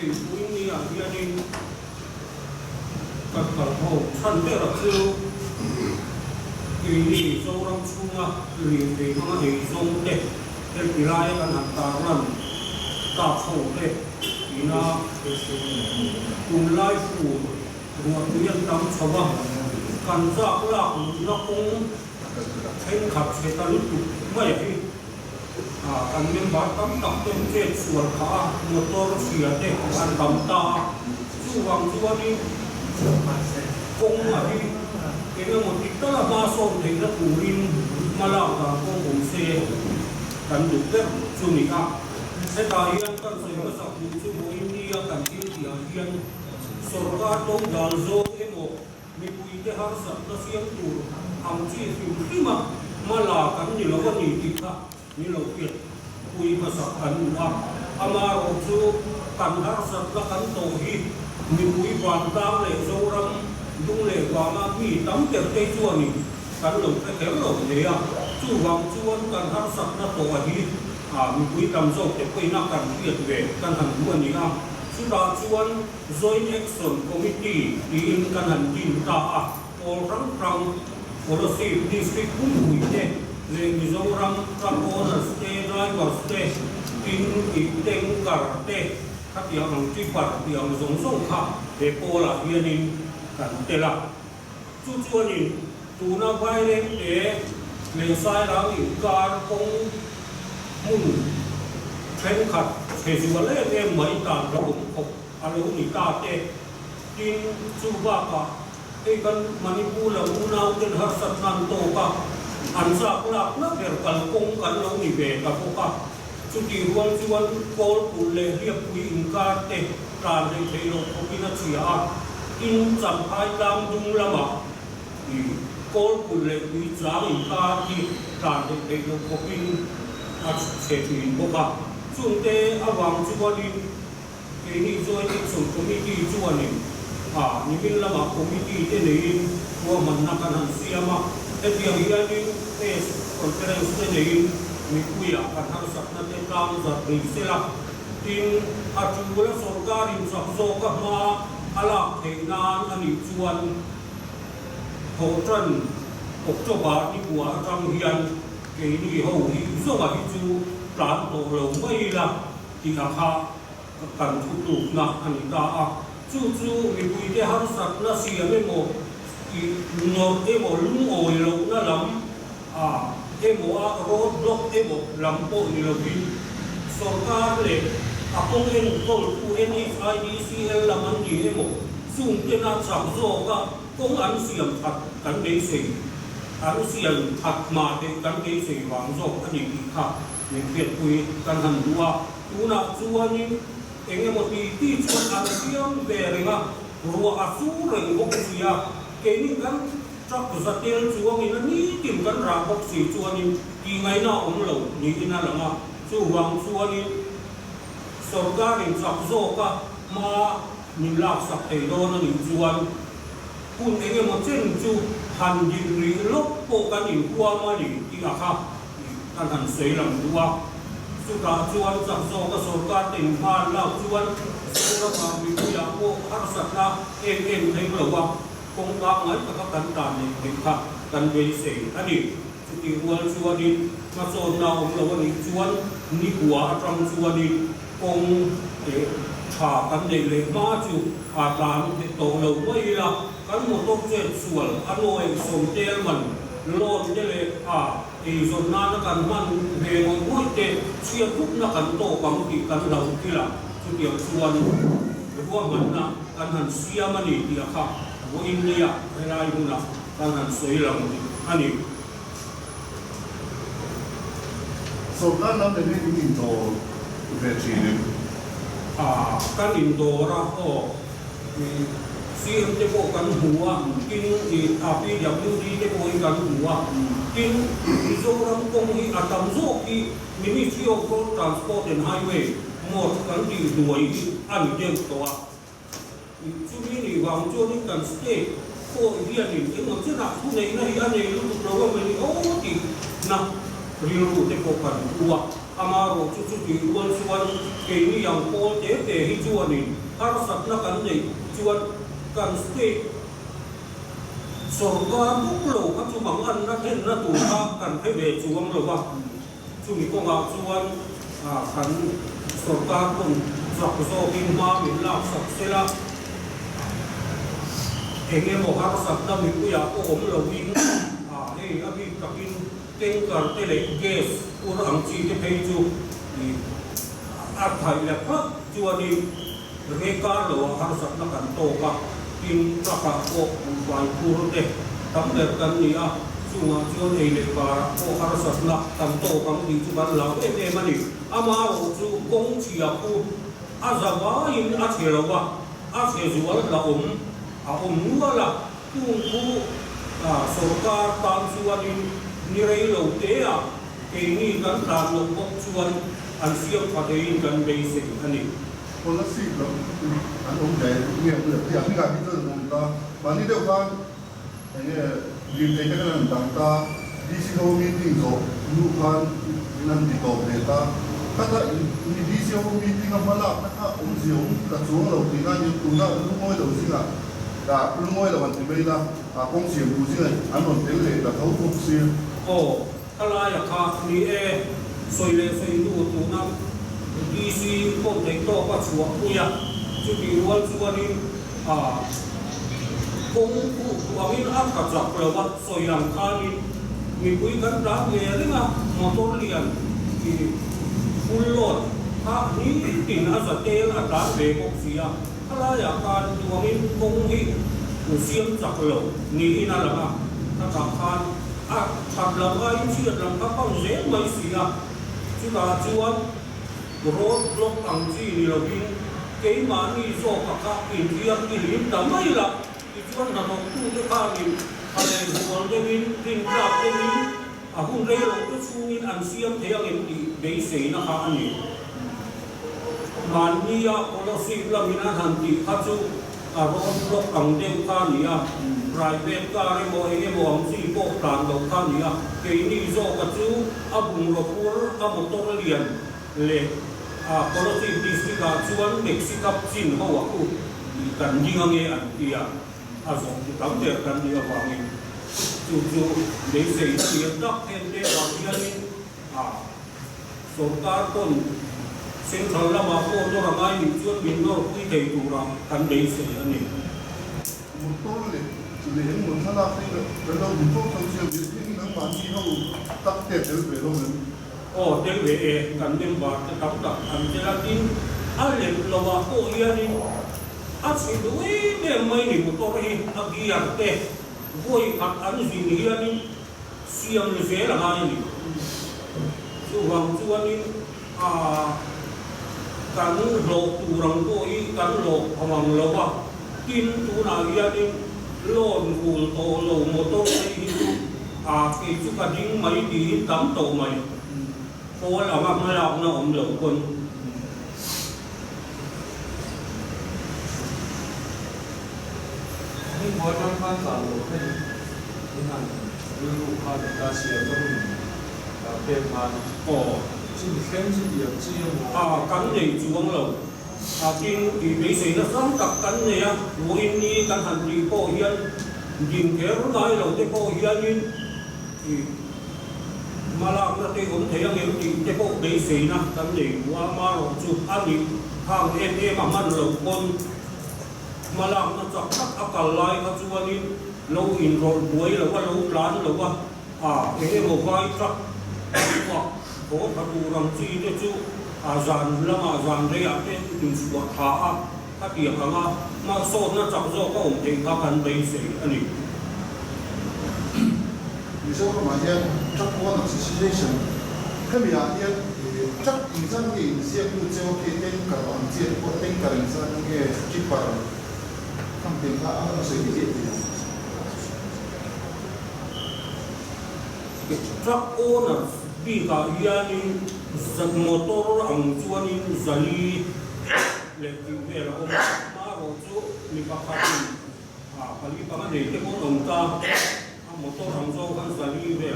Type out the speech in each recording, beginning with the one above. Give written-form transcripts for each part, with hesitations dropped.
thì quý ni ở gia đình các hồ thân thế là chưa kỳ đi sâu rong chung à liền thì mà thì sông đẹp cái kỳ lai ăn hạt tàu lần cả hồ đẹp thì nó cùng lai phủ ruột nhân tâm sâu à cần ra là nó cũng thêm khắp sẽ ta lúc mấy cần nên bắt tắm tập tên chết sủa cả một tô sủa để ăn tắm ta chú vàng chú đi công ở đi cái một ít đó là ba số thì nó cũng in mà là công cũng xe cần được cái chú này cả sẽ tại hiện cần phải có sắp được chú bộ India cần thiết thì hiện सरकार तो डालजो के मो में कोई के हर सब Siem tour हम चीज की माला कम नि लोग नि दिखा नि लोग के कोई भाषा अनुवा हमारा जो कन हर सब कन तो ही नि कोई बांधा ले जोरम दुले वामा भी तम के ते जुआनी कन लोग के खेल लोग ने या चु वांग जुआन कन हर सब न तो ही mi कोई तम जो के कोई ना कन ये वे कन हम दुआनी आ sudah cuan joint action committee di kanan tinta orang orang policy district pun punya le mizoram kapolres state driver state in iteng karte kat yang tipat yang song kha de pola hianin kan tela chuanin tuna violent e le sai lang in kar kong mun khen khat thì dù là em mấy tàn ra cũng không anh ấy cũng ta thế tin chú ba cả cái con Manipur là u nào trên hết sạch nan to cả anh sa cũng là nó để cần công cần lâu nghỉ về cả cô cả chú đi quan call phụ lệ hiệp quy in cả thế tràn lên thấy nó có cái nó chỉ in chậm hai lam dung lắm à thì call phụ lệ quy giá in cả thì tràn lên thấy nó có cái sẽ thì cô cả chúng ta ở vòng chùa đi cái này rồi cái số committee chùa này những cái là mà committee thế này của mình là cái hàng xia mà cái việc hiện nay cái conference thế này mình quy là cái hàng sắp nó sẽ làm rất là sẽ là tin chùa là sở cả in sắp số các mà ala thế nan anh chùa hỗ trợ hỗ trợ bà đi của trong hiện cái này hầu như số mà chú plan tổ lâu mấy là thì là ha cần thu tục na anh ta chú mình quy cái hàng sạch nó xìa mấy mồ thì nó em mồ lúng ồi lâu nó lắm em mồ road block em mồ làm bộ như là vì सरकार ले अपने इनको NHIDCL làm ăn gì em mồ dùng cái nào sản xuất cả công ăn xiêm thật cắn đấy gì ăn xiêm thật mà để cắn đấy gì vàng rồi anh đi khác mình việc quy căn hẳn đua tu na chua ni em một tí chuan ăn xiêm về rồi mà rùa asu rồi bốc xì cái này căn chắc là tiền chua mình nó ní tìm căn ra bốc xì chua ni thì ngày nào cũng lâu như thế nào là chu vàng chua ni सरकार ने सबसे का माँ निलाक सकते दो ना निजुआन कुन एके मचें चु hanjiri loppo kanin kuamani tiaka kan seilam dua suka cuan sakso ka sorka tin han la cuan suka ma mi ya ko harsatna em thei lawa kong ka ngai ka kan ta ni tikha kan be se ani ti wal cuanin ma so na om lawa ni cuan ni bua trong cuanin kong thả kan de le ma chu a tan to lo mai la kan mo to che sual anoi som tel man lon de le e zon na kan man ve mo moi te chia thuk na kan to kam ki kan lau ki la chu tiam suan ko man na kan han sia mani ti kha wo india rai mu na kan han soi lam ani so kan nam de ni to ve chi ni kan indora ho siam te ko kan huwa kin i api wd te ko kan huwa kin zoram kong hi atam zo ki ministry of road transport and highway mo kan di duai an dem to chu ni wang chu ni kan state ko dia ni mo chu na thu nei na hi an nei lu pro wa ni o ti na riru te ko kan ua amaro chu ti uan suan ke ni yang ko te hi chuan ni har sat na kan nei chuan kan ste sorgar buklo ka chu mang an na then na tu ka kan he ve chuang lo wa chu ni ko nga chuan kan sorgar kon sak zo king ma min la sak sela enge mo har sat na mi ku ya ko om lo win hei abi takin tengkar tele gas ur ang chi te phei chu thai la phak chuani rekar lo har sat na kan to ka tin traka ko wai pur te tam der kan ni a chunga chuan ei le para ko har sat na kan to kam ni chu ban lao em mani ama ro chu kong chi a pu a zawa in a thelo wa a the zual la nu la tu ku sorkar tam chuan in ni rei lo te a ke ni kan tan lo ko chuan an siam phadein kan bei se ani policy lo an ông đại nghe được cái anh gặp cái đó ta mà đi đâu kan anh lim thế cái này tang ta đi siêu meeting rồi nu kan nan đi tổ để ta kata đi siêu meeting mà là kata ông siêu là xuống đầu thì ngay như tụi nó lúc ngồi đầu xin à đã lúc ngồi là hoàn thì bây giờ công siêu phụ xin này anh còn tiếng lệ là thấu phục siêu ala ya kha ni soile du tu na DC ko te to pa chua puya chu bi wal chuani kong ku amin a ka chak lo wa soilang khani mi pui kan ra le ringa motor lian ki full load ha ni tin a sa te a ta be ko sia ala ya ka tu amin kong hi ku siam chak lo ni ina la ka ka khan thằng làm ai chuyện làm các con dễ mấy gì à chứ là chuan rốt lốc bằng gì thì là pin cái mà đi so các pin riêng thì hiếm tầm mấy là thì chuan là một tu cái pha mình hay là huống cái mình pin cặp cái mình hôm nay là cái chu mình ăn xiêm thế anh em thì để xí nó khá nhiều mà như à có xí là mình ăn hàng thì khác chứ rốt lốc bằng đeo pha nhỉ private car mo enge mo ang si po plan lo kan ya ke ni zo ka chu abung lo pur a motor lian le policy district ka chuan mexico chin ho wa ku kan jing ange an tia a zo ki tam der kan ni wa ngi chu de se ni dak thêm de wa ya ni sorkar kon central la ma ko to ra mai ni chuan min no ki dei tu ra kan de se ani motor le để những người tham gia thì cái đó mình không thường xuyên biết những cái bản gì đâu tập thể được về đâu mình del về cần đem vào cái tập tập anh chỉ là tin anh lên lo vào cô yên đi anh chỉ đuổi để mấy người một tôi đi anh đi ăn tê vui anh gì nghỉ đi siam như thế là ai nhỉ chú hoàng chú anh cần lộ tu rằng cô ý cần lộ hoàng lộ vào tin tu nào yên đi lon hul to lo motor ai hi ke chu ka ding mai di tam to mai ko la ma la na om lo kon ni mo tan kan ta lo ke ni han lu ka ta sia to pe man chi khem chi dia chi mo kan nei chuang lo kinh thì mấy sĩ nó sống tập cắn này á, mỗi ni căn hành thì cô hiền, nhìn kéo nói đầu tới cô hiền nhưng thì mà làm ra thì cũng thấy anh em thì cái cô mấy sĩ na căn này qua mà rồi chụp anh thì hàng em mà ăn lẩu con mà làm nó chọc chắc ác cả lại các chú anh lâu in rồi cuối là qua lâu lán là qua cái một vai chắc hoặc có thật đủ làm chi cho chú dàn lama dàn đây ạ cái đường suốt thả các điểm mà số nó chọc do có ổn định các căn đây sẽ anh ấy你说嘛些这我那是实际上他们呀也这以前的一些就就给点个环节或点个人生的基本他们他随便的 truck owners bi ka yani zat motor ang chuani zali le ti ve la ma ro chu mi ka khatin pali pa ne te ko long ta motor ang zo kan zali ve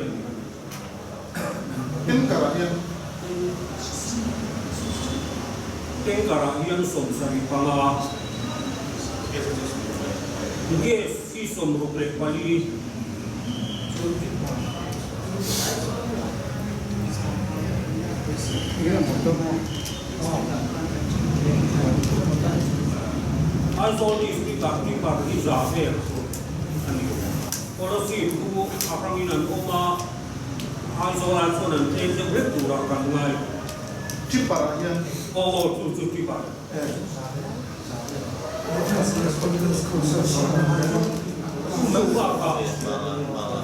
Karahian Karahian som sari panga Nge si som roble pali Azol is kita di Zahir kalau si itu apa minan oma Azol dan itu betul orang lain Karahian oh tu kita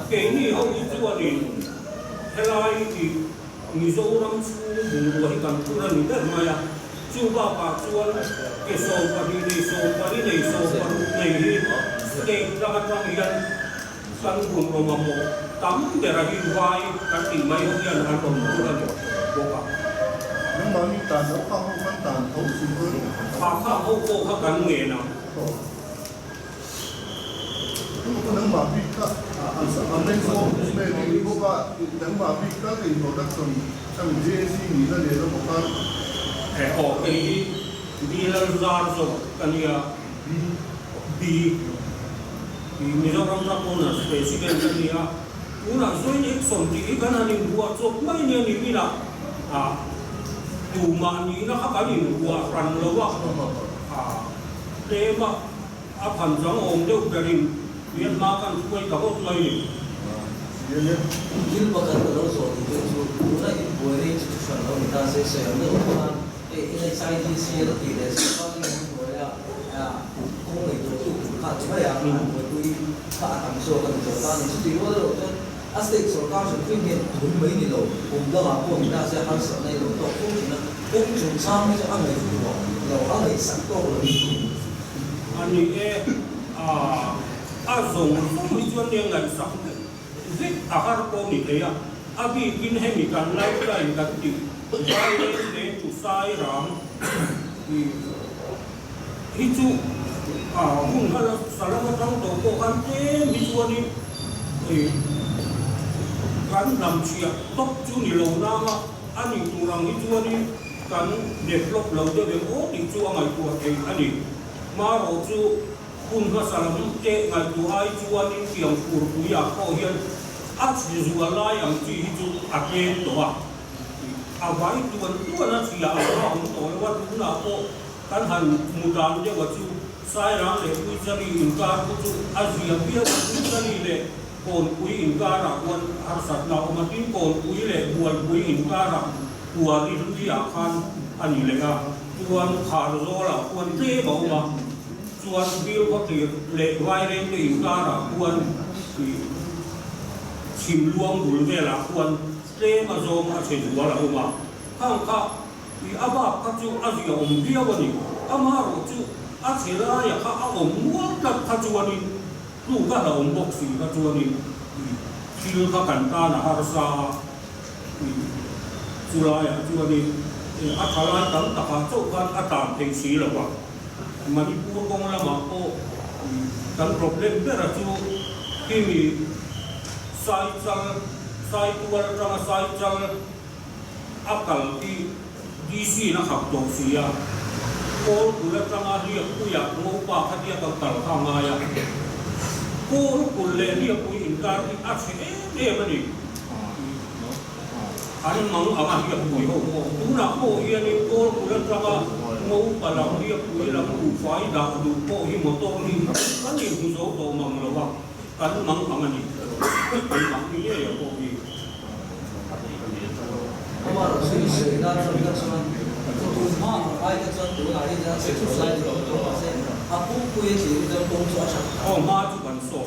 ini itu ada helai di miso orang semua bukan kurang ini dah maya coba pak cuan esok pagi ni sedang dapat yang sanggup romamu tamu dari Hawaii kan timai yang akan kurang boka Nang mami tan no ka ho kan tan thau su ko Kakak hukum akan mengenal. ko nang ma bi ka an den so me ni ko ka nang ma bi ka ke introduction sang JC ni na le no ka Ini adalah so kania di Mizoram Rapona spesimen kania. Una so ini sonti ikan ani buat so mai ni ni bila cuma ni nak apa ni buat ran lawak tema apa jang om deu dari biar makan kuai kabut lagi ye Mungkin bakal terus itu una boleh institution lo kita saya lo ini saya di sini tidak sesuatu yang boleh kung itu kan cuma ya boleh tak akan so kan so kan itu di luar itu aspek so kan so ini tuh ini lo untuk apa kita saya harus naik lo tuh公眾參與啱嚟喎，又啱嚟實多啦。Ani azong tujuan yang nggak bisa. Zik akar komi dia, abi kinhemi kan lain ganti. Bayi ne tu sai ram. Itu pun kalau salah orang toko kan mijuani kan namcia top juni lo nama ani turang mijuani kan develop lo de di chuang ai tu ani maro chu pun ka salam ke ngai tu ai chuan in tiang pur puya ko hian a chi zuala yang chi chu a ke to a vai tuan a chi a ong to wa tu na ko kan han mudan de wa chu sai rang le pu chari in ka chu a zia pia pu chari le kon pui in ka ra wan har sat na ma tin kon pui le bual pui in ka ra bual in dia kan ani le ga tuan khar zo la kon te bo ma tuan bil ko ti le vai re ti ka ra kon chim luang bul ve la kon te ma zo ma che zo la ma khang kha i aba ka chu a zia om bia wa ni ama ro chu a che la ya kha a om muang ka ka chu wa ni lu ka la om bok si ka chu wa ni til ka kan ta na har sa chu la ya chu wa ni a thala tam ta ka chu kan a tam thei si la wa mani pu ko la ma ko kan problem bera chu kimi sai tu ra sai chal akal ti DC na khap to si ya ko kula tanga ria ku ya mo pa kha dia ka tal kha ma ya ko kulle ria ku in ka ti a che mani ani mang ama ria ku ho tu na ko ya ni ko kula tanga mo pa la ria ku la ku fai da du ko hi mo to ni kan ni ku so to mang lo wa kan mang ama ni mang ni ya ko ni हमारा सुई दार संगत समान तो मां आय तक सन तो आगे जा से सोसाइटी तो से आपको कोई चीज जब तुम सोच oh ma chu ban so